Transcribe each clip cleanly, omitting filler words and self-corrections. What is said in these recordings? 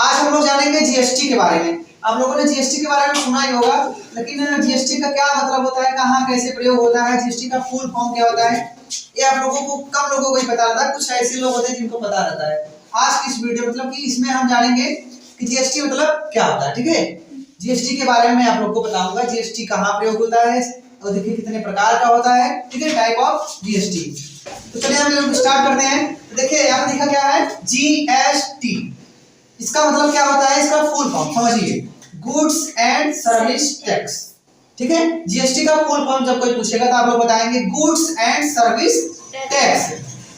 आज हम लोग जानेंगे जीएसटी के बारे में। आप लोगों ने जीएसटी के बारे में सुना ही होगा, लेकिन जीएसटी का क्या मतलब होता है, कहाँ कैसे प्रयोग होता है, जीएसटी का फुल फॉर्म क्या होता है, ये आप लोगों को कम लोगों को ही पता रहता है। कुछ ऐसे लोग होते हैं जिनको पता रहता है। आज की इस वीडियो मतलब कि इसमें हम जानेंगे कि जीएसटी मतलब क्या होता है। ठीक है, जीएसटी के बारे में आप लोग को बताऊंगा, जीएसटी कहाँ प्रयोग होता है और देखिए कितने प्रकार का होता है। ठीक है, टाइप ऑफ जीएसटी। तो चलिए हम लोग स्टार्ट करते हैं। देखिए यहाँ पे लिखा क्या है, जीएसटी। इसका मतलब क्या होता है, इसका फुल फॉर्म समझिए, गुड्स एंड सर्विस टैक्स। ठीक है, जीएसटी का फुल फॉर्म जब कोई पूछेगा तो आप लोग बताएंगे गुड्स एंड सर्विस टैक्स।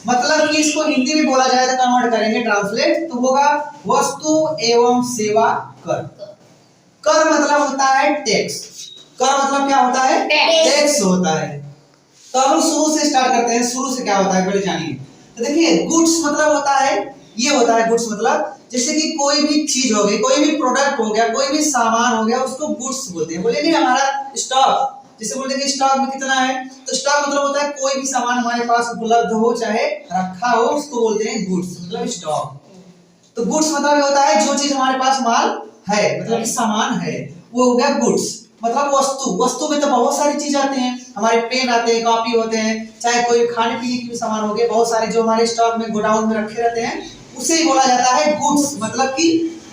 मतलब कि इसको हिंदी में बोला जाए तो कन्वर्ट करेंगे, ट्रांसलेट तो होगा वस्तु एवं सेवा कर। कर मतलब होता है टैक्स। कर मतलब क्या होता है, टैक्स होता है। तो हम शुरू से स्टार्ट करते हैं, शुरू से क्या होता है पहले जानिए। तो देखिए गुड्स मतलब होता है, ये होता है गुड्स मतलब जैसे कि कोई भी चीज हो गई, कोई भी प्रोडक्ट हो गया, कोई भी सामान हो गया, उसको गुड्स बोलते हैं। बोले नहीं हमारा स्टॉक, जैसे बोलते हैं कि स्टॉक में कितना है, तो स्टॉक मतलब होता है कोई भी सामान हमारे पास उपलब्ध हो चाहे रखा हो, उसको बोलते हैं गुड्स मतलब स्टॉक। तो गुड्स मतलब होता है जो चीज हमारे पास माल है, मतलब कि सामान है, वो हो गया गुड्स। मतलब वस्तु, वस्तु में तो बहुत सारी चीज आते हैं, हमारे पेन आते हैं, कॉपी होते हैं, चाहे कोई खाने पीने की भी सामान हो गए, बहुत सारे जो हमारे स्टॉक में गोडाउन में रखे रहते हैं, उसे ही बोला जाता है गुड्स मतलब कि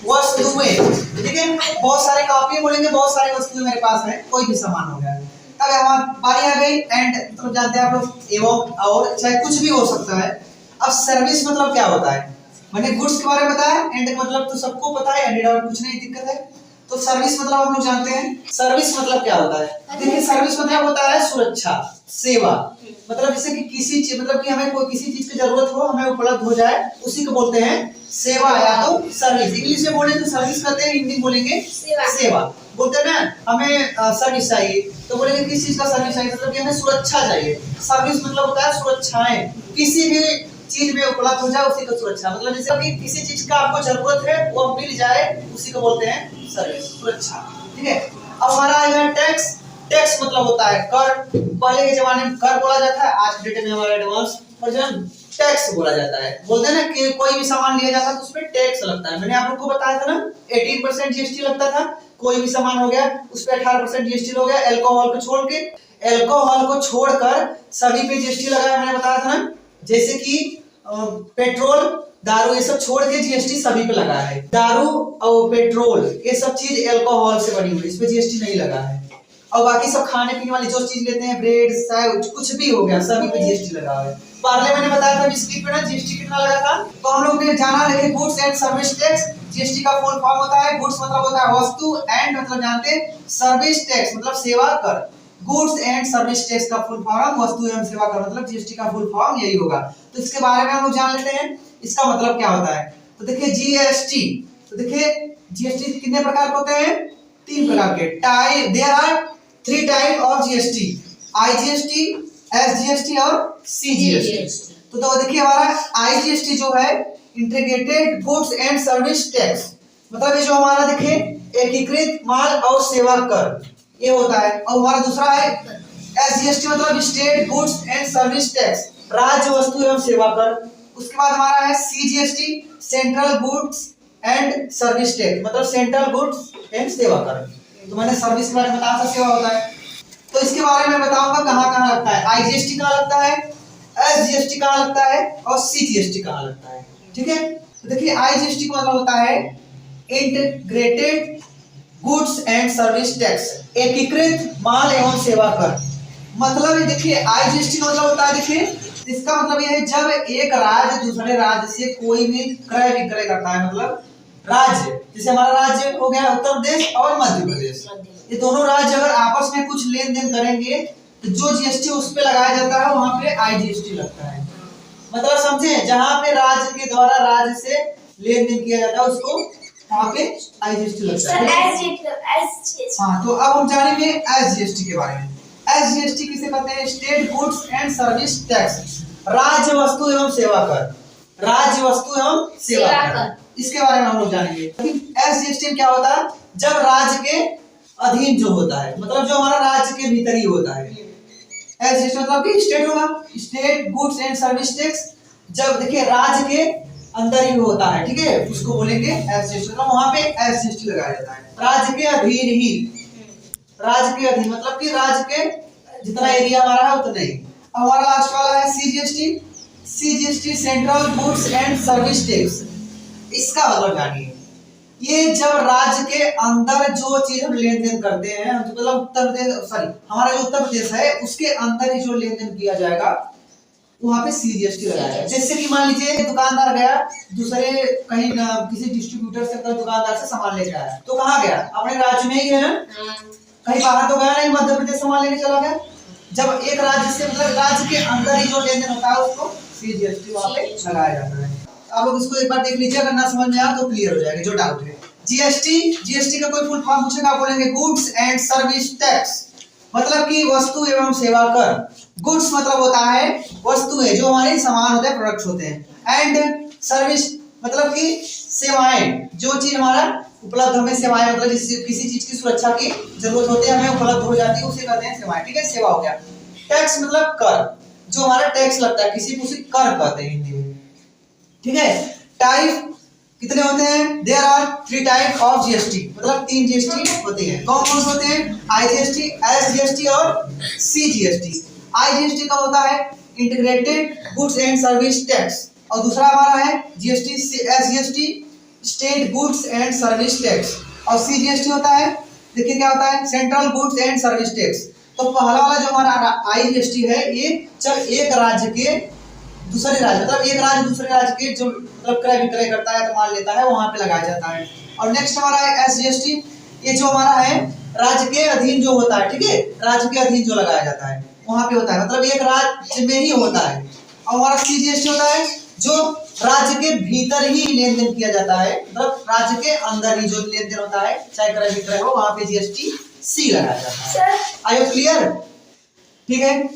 वस्तुएं। ठीक है, बहुत सारे कॉपी बोलेंगे, बहुत सारी वस्तुएं मेरे पास है, कोई भी सामान हो गया। अब हमारी बारी आ गई एंड, मतलब जानते हैं आप लोग एवं और चाहे कुछ भी हो सकता है। अब सर्विस मतलब क्या होता है, मैंने गुड्स के बारे में बताया, एंड मतलब तो सबको पता है, एंड और कुछ नहीं दिक्कत है। तो सर्विस मतलब हम लोग जानते हैं, सर्विस मतलब क्या होता है। देखिए सर्विस मतलब होता है सुरक्षा, सेवा। मतलब जैसे कि किसी चीज, मतलब कि हमें कोई किसी चीज की जरूरत हो, हमें उपलब्ध हो जाए, उसी को बोलते हैं सेवा या तो सर्विस। इंग्लिश में बोले तो सर्विस कहते हैं, हिंदी बोलेंगे सेवा। बोलते हैं ना हमें सर्विस चाहिए, तो बोलेंगे किस चीज का सर्विस चाहिए, मतलब कि हमें सुरक्षा चाहिए। सर्विस मतलब होता है सुरक्षाएं, किसी भी चीज में उपलब्ध हो जाए उसी को सुरक्षा। मतलब जैसे कि किसी चीज का आपको जरूरत है वो मिल जाए, उसी को बोलते हैं सर्विस, सुरक्षा। ठीक है, अब हमारा आएगा टैक्स। टैक्स मतलब होता है कर। पहले के जमाने में कर बोला जाता है, आज के डेट में हमारा एडवांस वर्जन टैक्स बोला जाता है। बोलते हैं ना कि कोई भी सामान लिया जाता है तो उसमें टैक्स लगता है। मैंने आप लोग को बताया था ना 18% जीएसटी लगता था, कोई भी सामान हो गया उस पे 18% जीएसटी हो गया। अल्कोहल को छोड़ के, अल्कोहल को छोड़कर सभी पे जीएसटी लगाया, मैंने बताया था ना। जैसे कि पेट्रोल, दारू, ये सब छोड़ के जीएसटी सभी पे लगा है। दारू और पेट्रोल ये सब चीज अल्कोहल से बनी हुई, इस पे जीएसटी नहीं लगा है। और बाकी सब खाने पीने वाली जो चीज लेते हैं, ब्रेड चाय कुछ भी हो गया, सभी पे जीएसटी लगा है। पहले मैंने बताया था बिस्किट पे ना जीएसटी कितना लगा था, तो हम लोग ने जाना लेके goods and service tax. GST का फुल फॉर्म होता है, गुड्स मतलब होता है वस्तु, एंड मतलब जानते हैं सर्विस टैक्स मतलब सेवा कर। गुड्स एंड सर्विस टैक्स का फुल फॉर्म वस्तु एवं सेवा कर, मतलब जीएसटी का फुल फॉर्म यही होगा। तो इसके बारे में हम लोग जान लेते हैं, इसका मतलब क्या होता है। तो देखिए जीएसटी, तो देखिए जीएसटी कितने प्रकार के होते हैं, 3 प्रकार के। Type, there are 3 type of GST, IGST, SGST और सीजीएसटी। तो देखिए हमारा आईजीएसटी जो है, integrated goods and service tax, मतलब ये जो हमारा देखिए एकीकृत माल और सेवा कर, ये होता है। और हमारा दूसरा है एसजीएसटी मतलब state goods and service tax, राज्य वस्तु एवं सेवा कर। उसके बाद हमारा है CGST, central goods and service tax, मतलब सेंट्रल गुड्स एंड सेवा कर। तो मैंने सर्विस के बारे में बताया था, सेवा होता है। तो इसके बारे में बताऊंगा कहाँ कहाँ लगता है, आईजीएसटी कहाँ लगता है, एसजीएसटी कहाँ लगता है और सीजीएसटी कहाँ लगता है। ठीक है, तो देखिए आईजीएसटी का मतलब होता है integrated goods and service tax, एकीकृत माल एवं सेवा कर। मतलब ये देखिए आईजीएसटी का मतलब होता है, देखिए इसका मतलब ये है जब एक राज्य दूसरे राज्य से कोई भी क्रय विक्रय करता है, मतलब राज्य, जैसे हमारा राज्य हो गया उत्तर प्रदेश और मध्य प्रदेश, ये दोनों राज्य अगर आपस में कुछ लेन देन करेंगे तो जो जीएसटी उस पे लगाया जाता है वहां पे आईजीएसटी लगता है। मतलब समझे, जहां पे राज्य के द्वारा राज्य से लेन देन किया जाता है उसको वहां पे आईजीएसटी लगता है। हाँ, तो अब हम जानेंगे एसजीएसटी के बारे में। एसजीएसटी किसे कहते हैं, state goods and service tax, राज्य वस्तु एवं सेवा कर, राज्य वस्तु एवं सेवा कर, इसके बारे में हम लोग जानेंगे। एसजीएसटी क्या होता है, जब राज्य के अधीन जो होता है, मतलब जो हमारा राज्य के भीतर ही होता है। एसजीएसटी मतलब कि स्टेट होगा, state goods and service tax. जब देखिए राज्य के अंदर ही होता है, ठीक है, उसको बोलेंगे एस जी एस टी, तो वहां पे एस जी एस टी लगाया जाता है। राज्य के अधीन ही, राज्य के अधीन मतलब कि राज्य के जितना एरिया हमारा है उतना ही। अब हमारा लास्ट वाला है CGST. CGST central goods and service tax. इसका मतलब जानिए, ये जब राज्य के अंदर जो चीज हम लेन देन करते हैं, मतलब उत्तर प्रदेश, सॉरी हमारा जो उत्तर प्रदेश है उसके अंदर ही जो लेन देन किया जाएगा वहां पे सीजीएसटी लगाया जाएगा। जैसे कि मान लीजिए दुकानदार गया दूसरे कहीं किसी डिस्ट्रीब्यूटर से, दुकानदार से सामान लेके आया, तो कहाँ गया? अपने राज्य में ही है ना, कहीं बाहर तो गया नहीं, मध्य प्रदेश सामान लेके चला गया। जब एक राज्य से मतलब राज्य के अंदर ही जो लेन देन होता है उसको सीजीएसटी वहां पे लगाया जाता है। आप लोग इसको एक बार देख लीजिए, अगर ना समझ में आया तो क्लियर हो जाएगा जो डाउट है। जीएसटी, जीएसटी का कोई फुल फॉर्म पूछेगा, बोलेंगे गुड्स एंड सर्विस टैक्स, मतलब कि वस्तु एवं सेवा कर। गुड्स मतलब होता है वस्तुएं, जो हमारे सामान होते हैं, प्रोडक्ट्स होते हैं। एंड सर्विस मतलब कि सेवाएं, जो चीज हमारा उपलब्ध हमें सेवाएं, मतलब किसी चीज की सुरक्षा की जरूरत होती है, हमें उपलब्ध हो जाती है, उसे कहते हैं सेवाएं, ठीक है, सेवा हो गया। टैक्स मतलब कर, जो हमारा टैक्स लगता है किसी को, उसे कर कहते हैं हिंदी में, ठीक है। टाइप कितने होते हैं? There are 3 type of GST, मतलब 3 जीएसटी होते हैं। कौन कौन से होते हैं? आईजीएसटी, एसजीएसटी और सीजीएसटी। आईजीएसटी का होता है integrated goods and service tax, और दूसरा हमारा है GST SGST, state goods and service tax, और सीजीएसटी होता है, देखिए क्या होता है, central goods and service tax. तो पहला वाला जो हमारा आईजीएसटी है, ये जब एक राज्य के दूसरे राज्य, मतलब एक राज्य दूसरे राज्य के जो मतलब क्रय विक्रय करता है, तो माल लेता है, वहां पे लगाया जाता है। और नेक्स्ट हमारा है एसजीएसटी, ये जो हमारा है राज्य के अधीन जो होता है, ठीक है, राज्य के अधीन जो लगाया जाता है वहां पे होता है, मतलब एक राज्य में ही होता है। और हमारा सीजीएसटी होता है जो राज्य के भीतर ही लेन देन किया जाता है, मतलब राज्य के अंदर ही जो लेन देन होता है, चाहे क्रय विक्रय हो, वहां पे जीएसटी सी लगाया जाता है। I am clear? ठीक है।